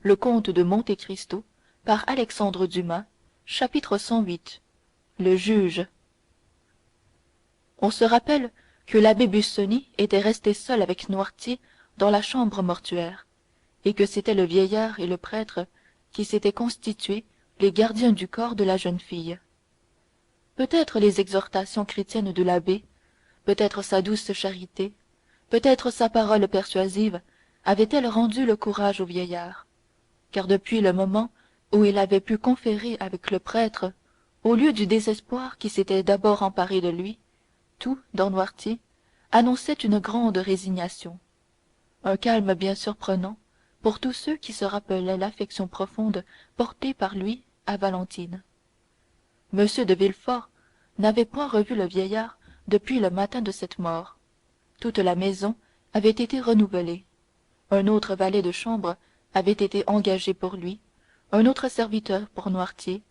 le comte de Monte Cristo par Alexandre Dumas. Chapitre 108. Le juge. On se rappelle que l'abbé Busoni était resté seul avec Noirtier dans la chambre mortuaire, et que c'étaient le vieillard et le prêtre qui s'étaient constitués les gardiens du corps de la jeune fille. Peut-être les exhortations chrétiennes de l'abbé, peut-être sa douce charité, peut-être sa parole persuasive avaient-elles rendu le courage au vieillard, car depuis le moment où il avait pu conférer avec le prêtre, au lieu du désespoir qui s'était d'abord emparé de lui, tout dans Noirtier annonçait une grande résignation, un calme bien surprenant pour tous ceux qui se rappelaient l'affection profonde portée par lui à Valentine. M. de Villefort n'avait point revu le vieillard depuis le matin de cette mort. Toute la maison avait été renouvelée. Un autre valet de chambre avait été engagé pour lui, un autre serviteur pour Noirtier.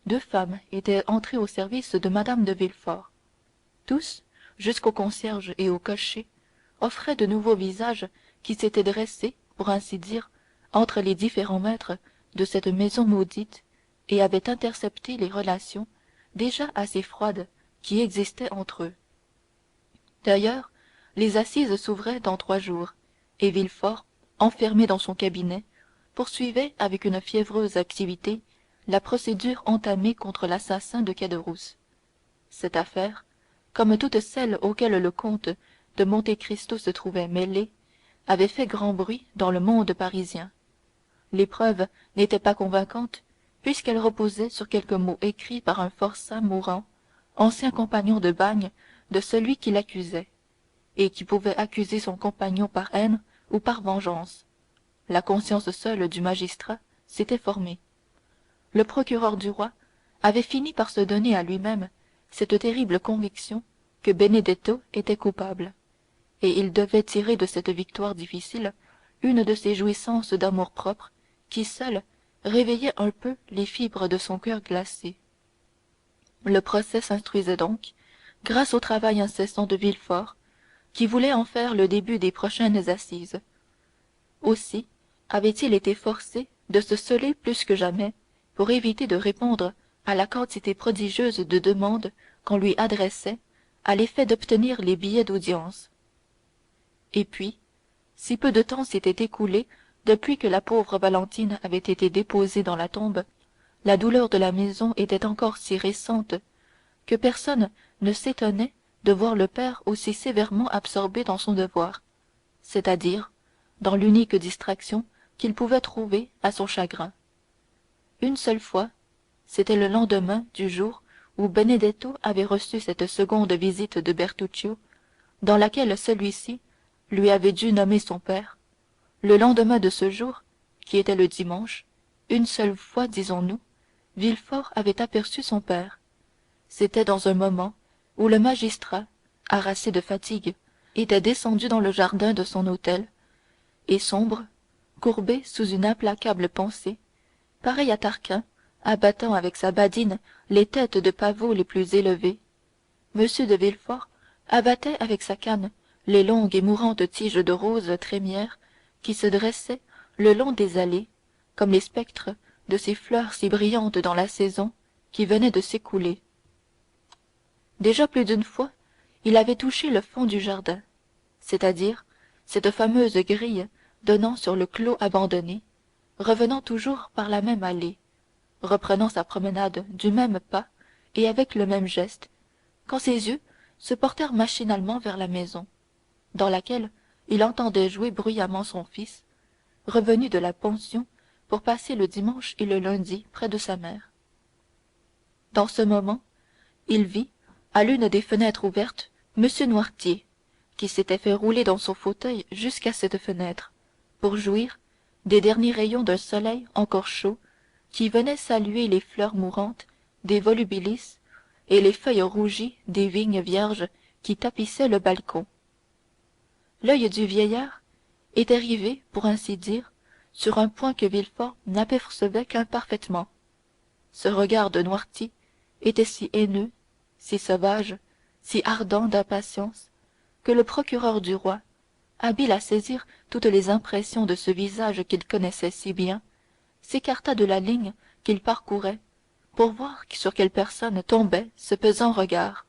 2 femmes étaient entrées au service de mme de Villefort. Tous, jusqu'au concierge et au cocher, offraient de nouveaux visages qui s'étaient dressés, pour ainsi dire, entre les différents maîtres de cette maison maudite et avaient intercepté les relations, déjà assez froides, qui existaient entre eux. D'ailleurs, les assises s'ouvraient dans 3 jours, et Villefort, enfermé dans son cabinet, poursuivait avec une fiévreuse activité la procédure entamée contre l'assassin de Caderousse. Cette affaire, comme toutes celles auxquelles le comte de Monte Cristo se trouvait mêlé, avait fait grand bruit dans le monde parisien. Les preuves n'étaient pas convaincantes, puisqu'elles reposaient sur quelques mots écrits par un forçat mourant, ancien compagnon de bagne de celui qui l'accusait, et qui pouvait accuser son compagnon par haine ou par vengeance. La conscience seule du magistrat s'était formée. Le procureur du roi avait fini par se donner à lui-même cette terrible conviction que Benedetto était coupable, et il devait tirer de cette victoire difficile une de ces jouissances d'amour-propre qui seules réveillaient un peu les fibres de son coeur glacé. Le procès s'instruisait donc, grâce au travail incessant de Villefort, qui voulait en faire le début des prochaines assises. Aussi avait-il été forcé de se celer plus que jamais pour éviter de répondre à la quantité prodigieuse de demandes qu'on lui adressait à l'effet d'obtenir les billets d'audience. Et puis, si peu de temps s'était écoulé depuis que la pauvre Valentine avait été déposée dans la tombe, la douleur de la maison était encore si récente que personne ne s'étonnait de voir le père aussi sévèrement absorbé dans son devoir, c'est-à-dire dans l'unique distraction qu'il pouvait trouver à son chagrin. Une seule fois, c'était le lendemain du jour où Benedetto avait reçu cette seconde visite de Bertuccio, dans laquelle celui-ci lui avait dû nommer son père. Le lendemain de ce jour, qui était le dimanche, une seule fois, disons-nous, Villefort avait aperçu son père. C'était dans un moment où le magistrat, harassé de fatigue, était descendu dans le jardin de son hôtel, et sombre, courbé sous une implacable pensée, pareil à Tarquin, abattant avec sa badine les têtes de pavots les plus élevés, M. de Villefort abattait avec sa canne les longues et mourantes tiges de roses trémières qui se dressaient le long des allées, comme les spectres de ces fleurs si brillantes dans la saison qui venait de s'écouler. Déjà plus d'une fois, il avait touché le fond du jardin, c'est-à-dire cette fameuse grille donnant sur le clos abandonné, revenant toujours par la même allée, reprenant sa promenade du même pas et avec le même geste, quand ses yeux se portèrent machinalement vers la maison, dans laquelle il entendait jouer bruyamment son fils, revenu de la pension pour passer le dimanche et le lundi près de sa mère. Dans ce moment, il vit, à l'une des fenêtres ouvertes, M. Noirtier, qui s'était fait rouler dans son fauteuil jusqu'à cette fenêtre, pour jouir des derniers rayons d'un soleil encore chaud qui venait saluer les fleurs mourantes des volubilis et les feuilles rougies des vignes vierges qui tapissaient le balcon. L'œil du vieillard était rivé, pour ainsi dire, sur un point que Villefort n'apercevait qu'imparfaitement. Ce regard de Noirtier était si haineux, si sauvage, si ardent d'impatience, que le procureur du roi, habile à saisir toutes les impressions de ce visage qu'il connaissait si bien, s'écarta de la ligne qu'il parcourait pour voir sur quelle personne tombait ce pesant regard.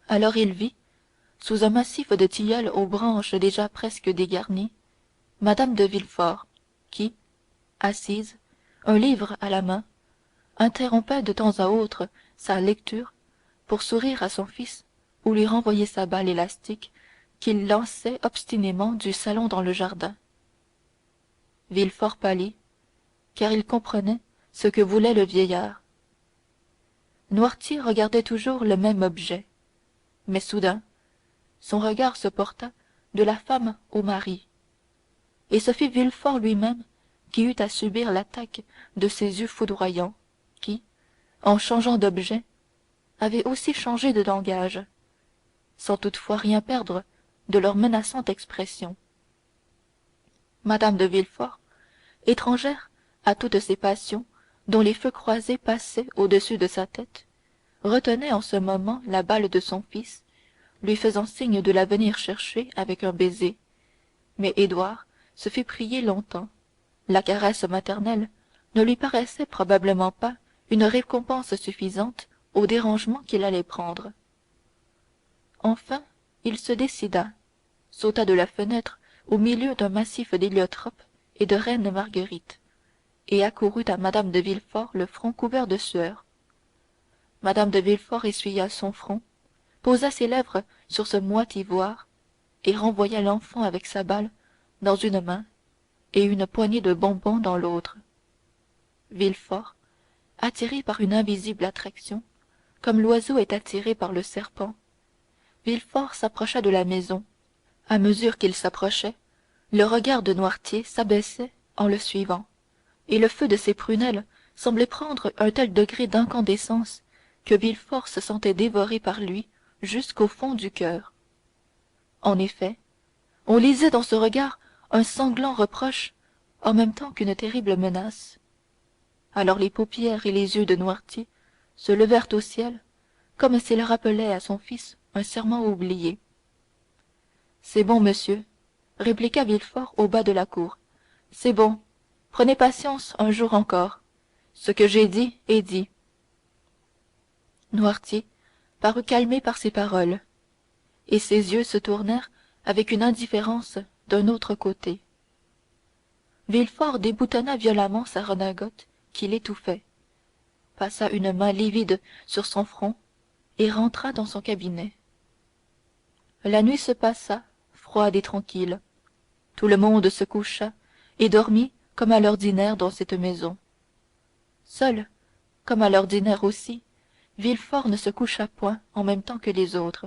Alors il vit, sous un massif de tilleuls aux branches déjà presque dégarnies, mme de Villefort, qui, assise, un livre à la main, interrompait de temps à autre sa lecture pour sourire à son fils ou lui renvoyer sa balle élastique qu'il lançait obstinément du salon dans le jardin. Villefort pâlit, car il comprenait ce que voulait le vieillard. Noirtier regardait toujours le même objet, mais soudain son regard se porta de la femme au mari, et ce fut Villefort lui-même qui eut à subir l'attaque de ces yeux foudroyants qui, en changeant d'objet, avaient aussi changé de langage, sans toutefois rien perdre de leur menaçante expression. Mme de Villefort, étrangère à toutes ces passions dont les feux croisés passaient au-dessus de sa tête, retenait en ce moment la balle de son fils, lui faisant signe de la venir chercher avec un baiser. Mais Édouard se fit prier longtemps. La caresse maternelle ne lui paraissait probablement pas une récompense suffisante au dérangement qu'il allait prendre. Enfin, il se décida, sauta de la fenêtre au milieu d'un massif d'héliotropes et de reines marguerites, et accourut à mme de Villefort le front couvert de sueur. Mme de Villefort essuya son front, posa ses lèvres sur ce moite ivoire, et renvoya l'enfant avec sa balle dans une main et une poignée de bonbons dans l'autre. Villefort, attiré par une invisible attraction, comme l'oiseau est attiré par le serpent, Villefort s'approcha de la maison. À mesure qu'il s'approchait, le regard de Noirtier s'abaissait en le suivant, et le feu de ses prunelles semblait prendre un tel degré d'incandescence que Villefort se sentait dévoré par lui jusqu'au fond du coeur. En effet, on lisait dans ce regard un sanglant reproche en même temps qu'une terrible menace. Alors les paupières et les yeux de Noirtier se levèrent au ciel, comme s'il rappelait à son fils un serment oublié. C'est bon, monsieur, répliqua Villefort au bas de la cour. C'est bon. Prenez patience un jour encore. Ce que j'ai dit est dit. Noirtier parut calmé par ces paroles, et ses yeux se tournèrent avec une indifférence d'un autre côté. Villefort déboutonna violemment sa redingote qui l'étouffait, passa une main livide sur son front et rentra dans son cabinet. La nuit se passa, froide et tranquille. Tout le monde se coucha et dormit comme à l'ordinaire dans cette maison. Seul, comme à l'ordinaire aussi, Villefort ne se coucha point en même temps que les autres,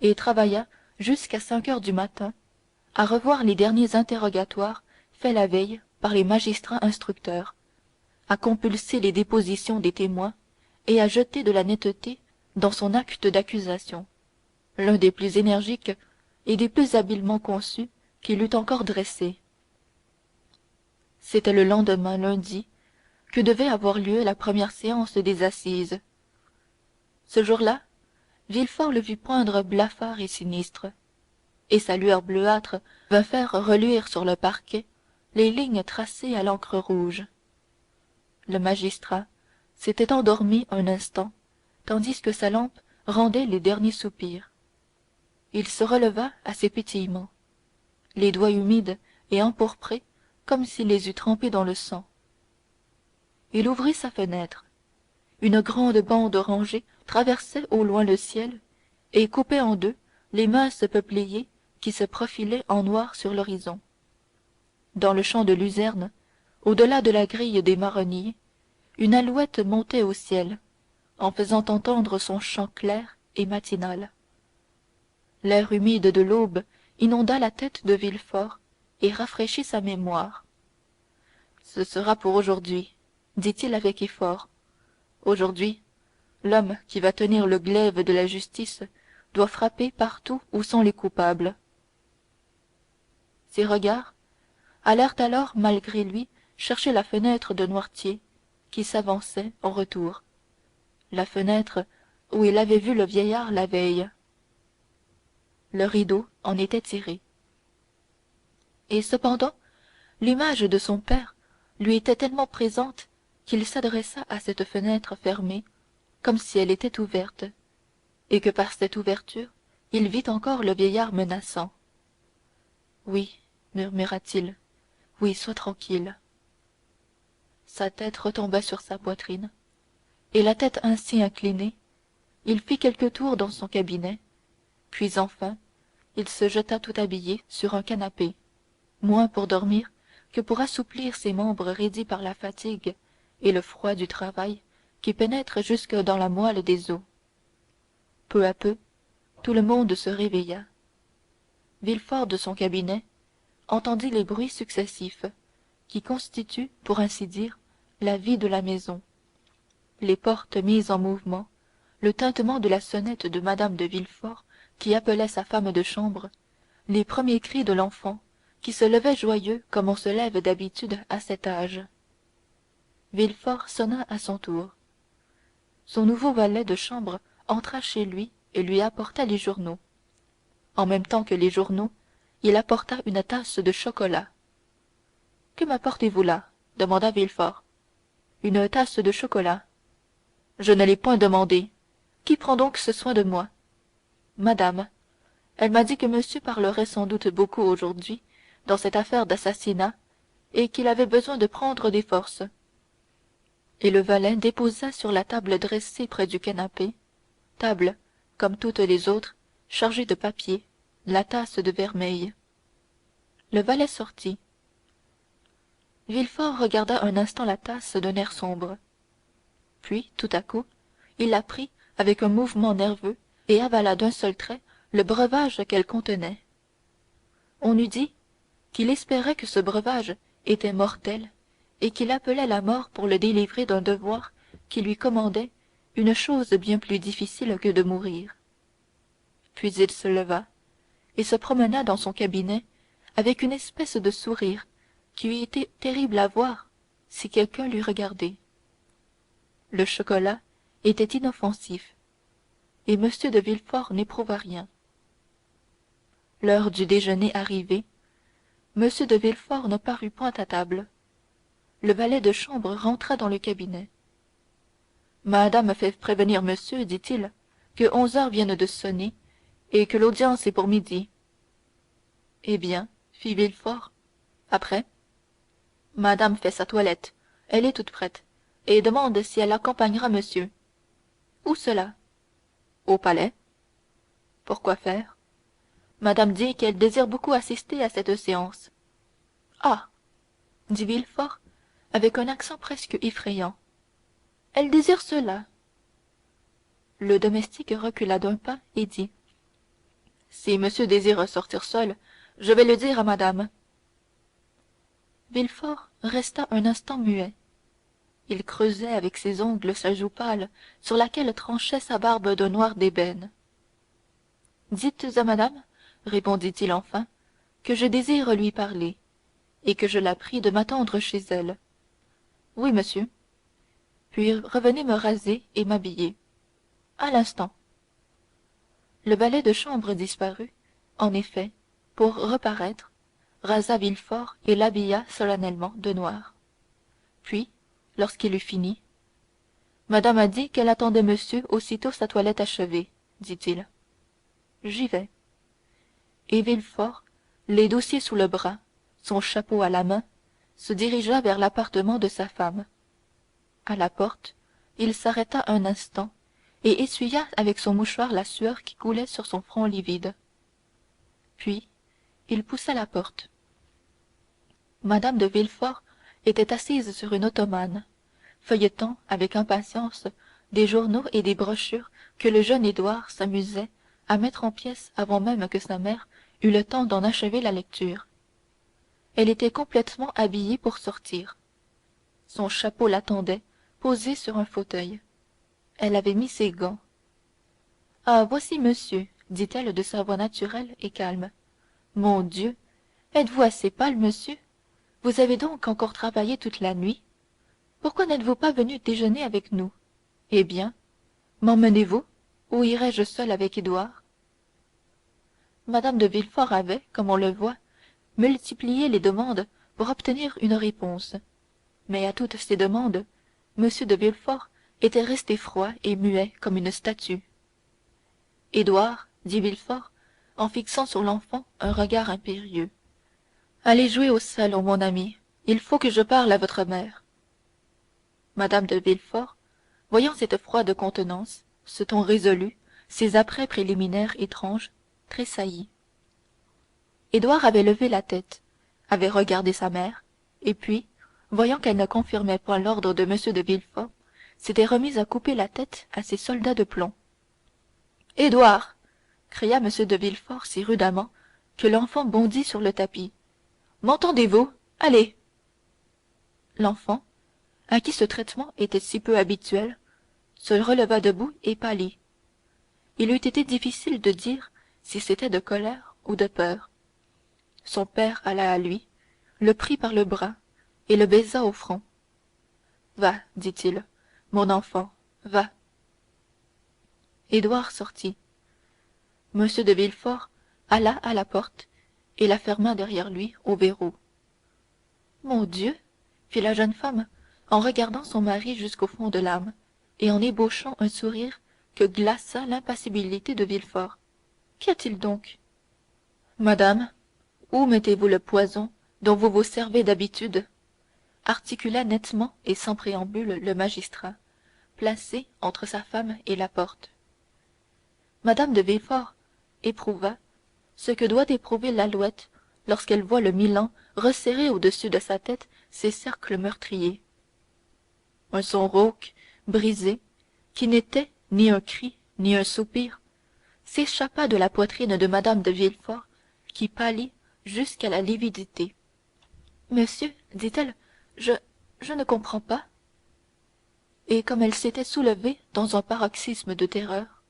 et travailla jusqu'à 5 heures du matin à revoir les derniers interrogatoires faits la veille par les magistrats instructeurs, à compulser les dépositions des témoins et à jeter de la netteté dans son acte d'accusation, l'un des plus énergiques et des plus habilement conçus qu'il eût encore dressé. C'était le lendemain, lundi, que devait avoir lieu la première séance des assises. Ce jour-là, Villefort le vit poindre blafard et sinistre, et sa lueur bleuâtre vint faire reluire sur le parquet les lignes tracées à l'encre rouge. Le magistrat s'était endormi un instant, tandis que sa lampe rendait les derniers soupirs. Il se releva à ses pétillements, les doigts humides et empourprés comme s'il les eût trempés dans le sang. Il ouvrit sa fenêtre. Une grande bande orangée traversait au loin le ciel et coupait en deux les minces peupliers qui se profilaient en noir sur l'horizon. Dans le champ de luzerne, au-delà de la grille des marronniers, une alouette montait au ciel, en faisant entendre son chant clair et matinal. L'air humide de l'aube inonda la tête de Villefort et rafraîchit sa mémoire. Ce sera pour aujourd'hui, dit-il avec effort. Aujourd'hui, l'homme qui va tenir le glaive de la justice doit frapper partout où sont les coupables. Ses regards allèrent alors malgré lui chercher la fenêtre de Noirtier, qui s'avançait en retour, la fenêtre où il avait vu le vieillard la veille. Le rideau en était tiré. Et cependant, l'image de son père lui était tellement présente qu'il s'adressa à cette fenêtre fermée comme si elle était ouverte, et que par cette ouverture il vit encore le vieillard menaçant. Oui, murmura-t-il, oui, sois tranquille. Sa tête retomba sur sa poitrine, et la tête ainsi inclinée, il fit quelques tours dans son cabinet, puis enfin il se jeta tout habillé sur un canapé, moins pour dormir que pour assouplir ses membres raidis par la fatigue et le froid du travail qui pénètre jusque dans la moelle des os. Peu à peu, tout le monde se réveilla. Villefort de son cabinet entendit les bruits successifs qui constituent, pour ainsi dire, la vie de la maison. Les portes mises en mouvement, le tintement de la sonnette de mme de Villefort qui appelait sa femme de chambre, les premiers cris de l'enfant qui se levait joyeux comme on se lève d'habitude à cet âge. Villefort sonna à son tour. Son nouveau valet de chambre entra chez lui et lui apporta les journaux. En même temps que les journaux, il apporta une tasse de chocolat. Que m'apportez-vous là demanda Villefort. Une tasse de chocolat. Je ne l'ai point demandé. Qui prend donc ce soin de moi? Madame. Elle m'a dit que monsieur parlerait sans doute beaucoup aujourd'hui dans cette affaire d'assassinat et qu'il avait besoin de prendre des forces. Et le valet déposa sur la table dressée près du canapé, table, comme toutes les autres, chargée de papier, la tasse de vermeil. Le valet sortit. Villefort regarda un instant la tasse d'un air sombre. Puis, tout à coup, il la prit avec un mouvement nerveux et avala d'un seul trait le breuvage qu'elle contenait. On eût dit qu'il espérait que ce breuvage était mortel et qu'il appelait la mort pour le délivrer d'un devoir qui lui commandait une chose bien plus difficile que de mourir. Puis il se leva et se promena dans son cabinet avec une espèce de sourire qui eût été terrible à voir si quelqu'un l'eût regardé. Le chocolat était inoffensif, et M. de Villefort n'éprouva rien. L'heure du déjeuner arrivée, M. de Villefort ne parut point à table. Le valet de chambre rentra dans le cabinet. Madame fait prévenir monsieur, dit-il, que 11 heures viennent de sonner et que l'audience est pour midi. Eh bien, fit Villefort, après? Madame fait sa toilette, elle est toute prête, et demande si elle accompagnera monsieur. Où cela? Au palais. Pourquoi faire? Madame dit qu'elle désire beaucoup assister à cette séance. Ah! dit Villefort avec un accent presque effrayant. Elle désire cela. Le domestique recula d'un pas et dit: Si monsieur désire sortir seul, je vais le dire à madame. Villefort resta un instant muet. Il creusait avec ses ongles sa joue pâle sur laquelle tranchait sa barbe d'un noir d'ébène. Dites à madame, répondit-il enfin, que je désire lui parler, et que je la prie de m'attendre chez elle. Oui, monsieur. Puis revenez me raser et m'habiller. À l'instant. Le valet de chambre disparut, en effet, pour reparaître, rasa Villefort et l'habilla solennellement de noir. Puis, lorsqu'il eut fini, madame a dit qu'elle attendait monsieur aussitôt sa toilette achevée, dit-il. J'y vais. Et Villefort, les dossiers sous le bras, son chapeau à la main, se dirigea vers l'appartement de sa femme. À la porte, il s'arrêta un instant et essuya avec son mouchoir la sueur qui coulait sur son front livide. Puis, il poussa la porte. Mme de Villefort était assise sur une ottomane, feuilletant avec impatience des journaux et des brochures que le jeune Édouard s'amusait à mettre en pièces avant même que sa mère eût le temps d'en achever la lecture. Elle était complètement habillée pour sortir. Son chapeau l'attendait, posé sur un fauteuil. Elle avait mis ses gants. Ah, voici monsieur, dit-elle de sa voix naturelle et calme. Mon Dieu, êtes-vous assez pâle, monsieur? Vous avez donc encore travaillé toute la nuit? Pourquoi n'êtes-vous pas venu déjeuner avec nous? Eh bien, m'emmenez-vous, ou irai-je seule avec Édouard? Madame de Villefort avait, comme on le voit, multiplié les demandes pour obtenir une réponse. mais à toutes ces demandes, M. de Villefort était resté froid et muet comme une statue. Édouard, dit Villefort, en fixant sur l'enfant un regard impérieux, allez jouer au salon, mon ami, il faut que je parle à votre mère. Mme de Villefort, voyant cette froide contenance, ce ton résolu, ces apprêts préliminaires étranges, tressaillit. Édouard avait levé la tête, avait regardé sa mère, et puis, voyant qu'elle ne confirmait point l'ordre de M. de Villefort, s'était remis à couper la tête à ses soldats de plomb. Édouard, cria M. de Villefort si rudement que l'enfant bondit sur le tapis. M'entendez-vous? Allez! L'enfant, à qui ce traitement était si peu habituel, se releva debout et pâlit. Il eût été difficile de dire si c'était de colère ou de peur. Son père alla à lui, le prit par le bras et le baisa au front. Va, dit-il, mon enfant, va. Édouard sortit. M. de Villefort alla à la porte et la ferma derrière lui au verrou. Mon Dieu, fit la jeune femme en regardant son mari jusqu'au fond de l'âme et en ébauchant un sourire que glaça l'impassibilité de Villefort. Qu'y a-t-il donc? Madame, où mettez-vous le poison dont vous vous servez d'habitude? Articula nettement et sans préambule le magistrat, placé entre sa femme et la porte. Madame de Villefort éprouva ce que doit éprouver l'alouette lorsqu'elle voit le milan resserrer au-dessus de sa tête ses cercles meurtriers. Un son rauque, brisé, qui n'était ni un cri ni un soupir, s'échappa de la poitrine de Madame de Villefort, qui pâlit jusqu'à la lividité. Monsieur, dit-elle, je ne comprends pas. Et comme elle s'était soulevée dans un paroxysme de terreur,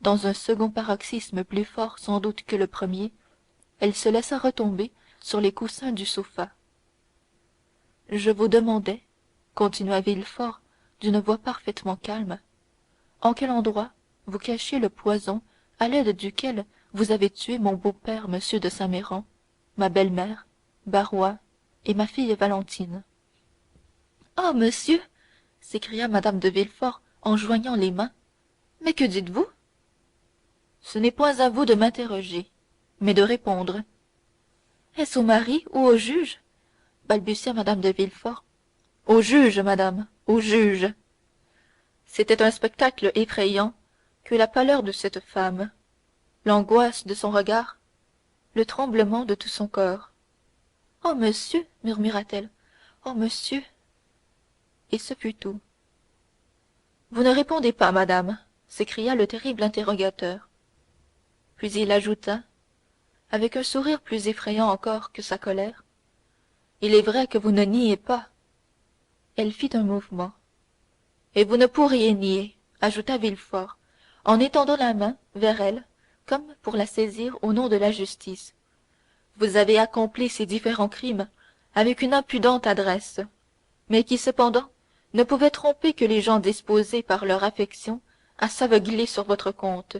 dans un second paroxysme plus fort sans doute que le premier, elle se laissa retomber sur les coussins du sofa. Je vous demandais, continua Villefort d'une voix parfaitement calme, en quel endroit vous cachiez le poison à l'aide duquel vous avez tué mon beau-père M. de Saint-Méran, ma belle-mère, Barrois et ma fille Valentine. Ah, monsieur, s'écria Mme de Villefort en joignant les mains, mais que dites-vous? Ce n'est point à vous de m'interroger, mais de répondre. Est-ce au mari ou au juge? Balbutia Mme de Villefort. Au juge, madame, au juge. C'était un spectacle effrayant que la pâleur de cette femme, l'angoisse de son regard, le tremblement de tout son corps. Oh, monsieur, murmura-t-elle, oh, monsieur. Et ce fut tout. Vous ne répondez pas, madame, s'écria le terrible interrogateur. Puis il ajouta, avec un sourire plus effrayant encore que sa colère, il est vrai que vous ne niez pas. Elle fit un mouvement. Et vous ne pourriez nier, ajouta Villefort, en étendant la main vers elle, comme pour la saisir au nom de la justice. Vous avez accompli ces différents crimes avec une impudente adresse, mais qui cependant ne pouvait tromper que les gens disposés par leur affection à s'aveugler sur votre compte.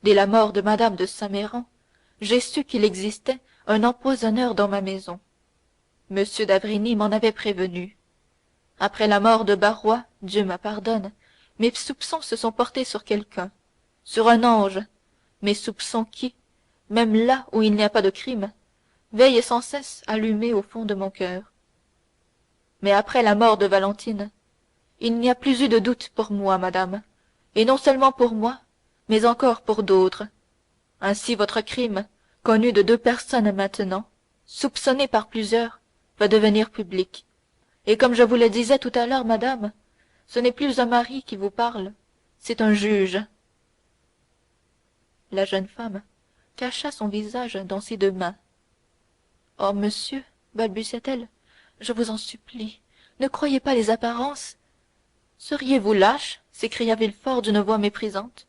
Dès la mort de Madame de Saint-Méran, j'ai su qu'il existait un empoisonneur dans ma maison. Monsieur d'avrigny m'en avait prévenu. Après la mort de Barrois, Dieu me pardonne, mes soupçons se sont portés sur quelqu'un, sur un ange, mes soupçons qui, même là où il n'y a pas de crime, veillent sans cesse allumés au fond de mon cœur. Mais après la mort de Valentine, il n'y a plus eu de doute pour moi, madame, et non seulement pour moi, mais encore pour d'autres. Ainsi votre crime, connu de deux personnes maintenant, soupçonné par plusieurs, va devenir public. Et comme je vous le disais tout à l'heure, madame, ce n'est plus un mari qui vous parle, c'est un juge. La jeune femme cacha son visage dans ses deux mains. Oh, monsieur, balbutia-t-elle, je vous en supplie, ne croyez pas les apparences. Seriez-vous lâche? S'écria Villefort d'une voix méprisante.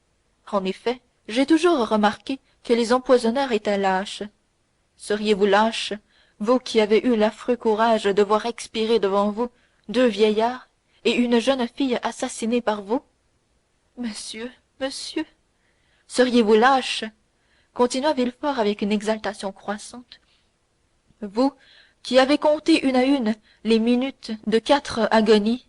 En effet, j'ai toujours remarqué que les empoisonneurs étaient lâches. Seriez-vous lâche, vous qui avez eu l'affreux courage de voir expirer devant vous deux vieillards et une jeune fille assassinée par vous? Monsieur, monsieur, seriez-vous lâche? Continua Villefort avec une exaltation croissante. Vous qui avez compté une à une les minutes de 4 agonies,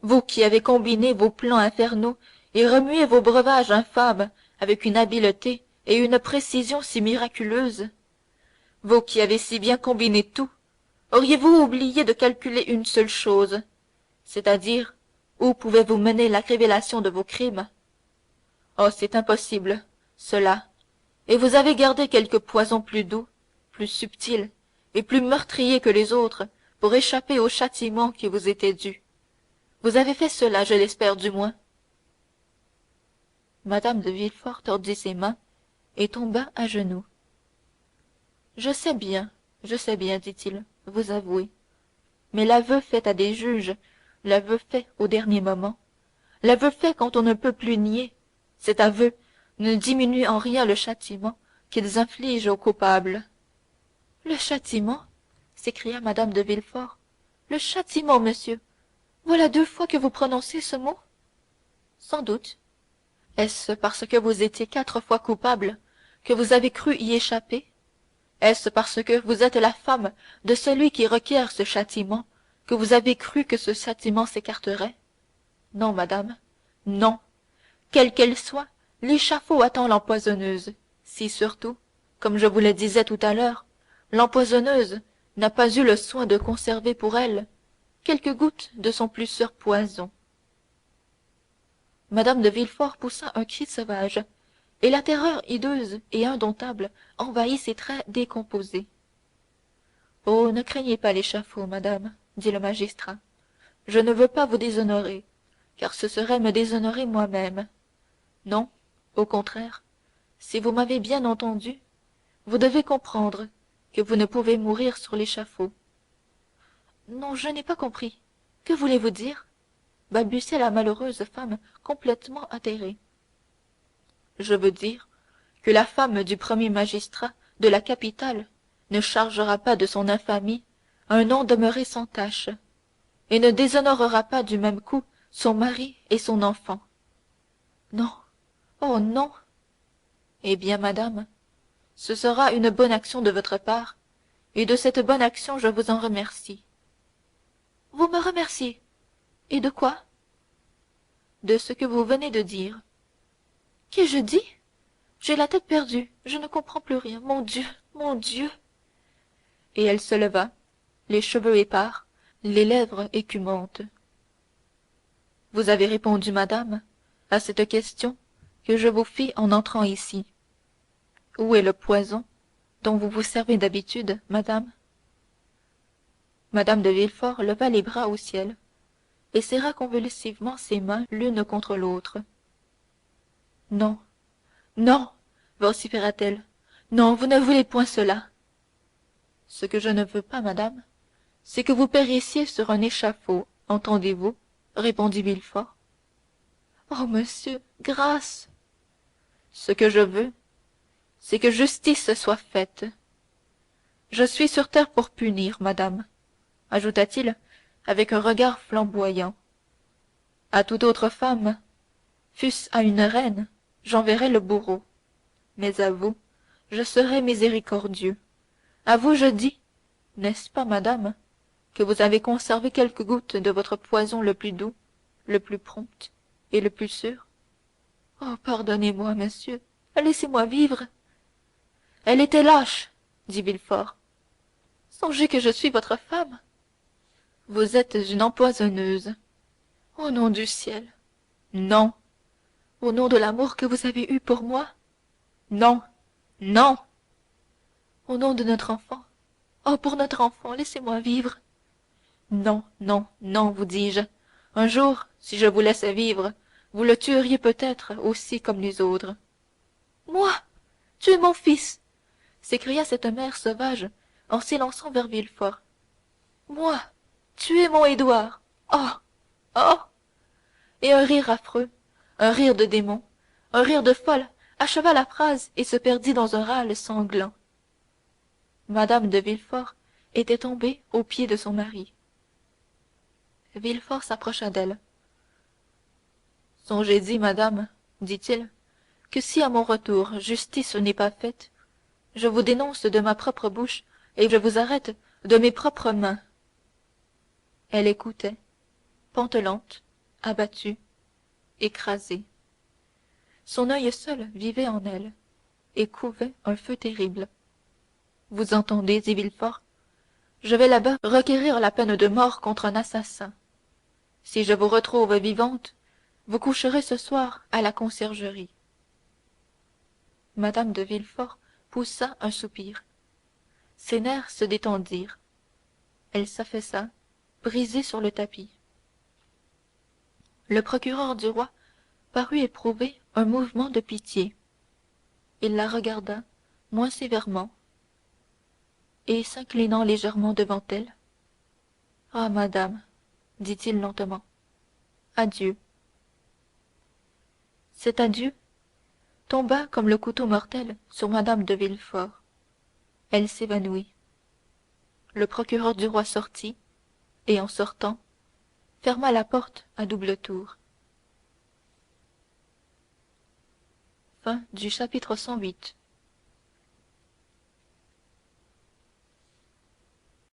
vous qui avez combiné vos plans infernaux et remué vos breuvages infâmes avec une habileté et une précision si miraculeuses, vous qui avez si bien combiné tout, auriez-vous oublié de calculer une seule chose, c'est-à-dire où pouvait vous mener la révélation de vos crimes? Oh, c'est impossible, cela, et vous avez gardé quelque poison plus doux, plus subtil et plus meurtrier que les autres pour échapper au châtiment qui vous était dû. Vous avez fait cela, je l'espère du moins. Madame de Villefort tordit ses mains et tomba à genoux. Je sais bien, dit-il, vous avouez. Mais l'aveu fait à des juges, l'aveu fait au dernier moment, l'aveu fait quand on ne peut plus nier, cet aveu ne diminue en rien le châtiment qu'ils infligent aux coupables. Le châtiment? S'écria Madame de Villefort. Le châtiment, monsieur. Voilà 2 fois que vous prononcez ce mot? Sans doute. Est-ce parce que vous étiez 4 fois coupable que vous avez cru y échapper? Est-ce parce que vous êtes la femme de celui qui requiert ce châtiment que vous avez cru que ce châtiment s'écarterait? Non, madame, non. Quelle qu'elle soit, l'échafaud attend l'empoisonneuse. Si surtout, comme je vous le disais tout à l'heure, l'empoisonneuse n'a pas eu le soin de conserver pour elle quelques gouttes de son plus sûr poison. Madame de Villefort poussa un cri sauvage, et la terreur hideuse et indomptable envahit ses traits décomposés. Oh, ne craignez pas l'échafaud, madame, dit le magistrat. Je ne veux pas vous déshonorer, car ce serait me déshonorer moi-même. Non, au contraire, si vous m'avez bien entendu, vous devez comprendre que vous ne pouvez mourir sur l'échafaud. Non, je n'ai pas compris. Que voulez-vous dire? Balbutia la malheureuse femme complètement atterrée. Je veux dire que la femme du premier magistrat de la capitale ne chargera pas de son infamie un nom demeuré sans tache, et ne déshonorera pas du même coup son mari et son enfant. Non, oh non. Eh bien, madame, ce sera une bonne action de votre part, et de cette bonne action je vous en remercie. Vous me remerciez? Et de quoi? De ce que vous venez de dire. Qu'ai-je dit? J'ai la tête perdue, je ne comprends plus rien. Mon Dieu, mon Dieu! Et elle se leva, les cheveux épars, les lèvres écumantes. Vous avez répondu, madame, à cette question que je vous fis en entrant ici. Où est le poison dont vous vous servez d'habitude, madame? Madame de Villefort leva les bras au ciel et serra convulsivement ses mains l'une contre l'autre. Non, non, vociféra-t-elle, non, vous ne voulez point cela. Ce que je ne veux pas, madame, c'est que vous périssiez sur un échafaud, entendez-vous? Répondit Villefort. Oh, monsieur, grâce! Ce que je veux, c'est que justice soit faite. Je suis sur terre pour punir, madame, ajouta-t-il avec un regard flamboyant. À toute autre femme, fût-ce à une reine, j'enverrais le bourreau. Mais à vous, je serai miséricordieux. À vous, je dis, n'est-ce pas, madame, que vous avez conservé quelques gouttes de votre poison le plus doux, le plus prompt et le plus sûr? Oh, pardonnez-moi, monsieur, laissez-moi vivre. Elle était lâche, dit Villefort. Songez que je suis votre femme. Vous êtes une empoisonneuse. Au nom du ciel. Non. Au nom de l'amour que vous avez eu pour moi. Non, non. Au nom de notre enfant. Oh, pour notre enfant, laissez-moi vivre. Non, non, non, vous dis-je. Un jour, si je vous laissais vivre, vous le tueriez peut-être aussi comme les autres. Moi, tuer mon fils! S'écria cette mère sauvage en s'élançant vers Villefort. Moi, tuer mon Édouard! Oh! Oh! Et un rire affreux, un rire de démon, un rire de folle acheva la phrase et se perdit dans un râle sanglant. Madame de Villefort était tombée aux pieds de son mari. Villefort s'approcha d'elle. Songez-y, madame, dit-il, que si à mon retour justice n'est pas faite, je vous dénonce de ma propre bouche et je vous arrête de mes propres mains. Elle écoutait, pantelante, abattue, écrasée. Son œil seul vivait en elle, et couvait un feu terrible. Vous entendez, dit Villefort, je vais là-bas requérir la peine de mort contre un assassin. Si je vous retrouve vivante, vous coucherez ce soir à la conciergerie. Madame de Villefort poussa un soupir. Ses nerfs se détendirent. Elle s'affaissa, brisée sur le tapis. Le procureur du roi parut éprouver un mouvement de pitié. Il la regarda moins sévèrement, et s'inclinant légèrement devant elle, ah madame, dit-il lentement, adieu. Cet adieu tomba comme le couteau mortel sur madame de Villefort. Elle s'évanouit. Le procureur du roi sortit, et en sortant, ferma la porte à double tour. Chapitre 108.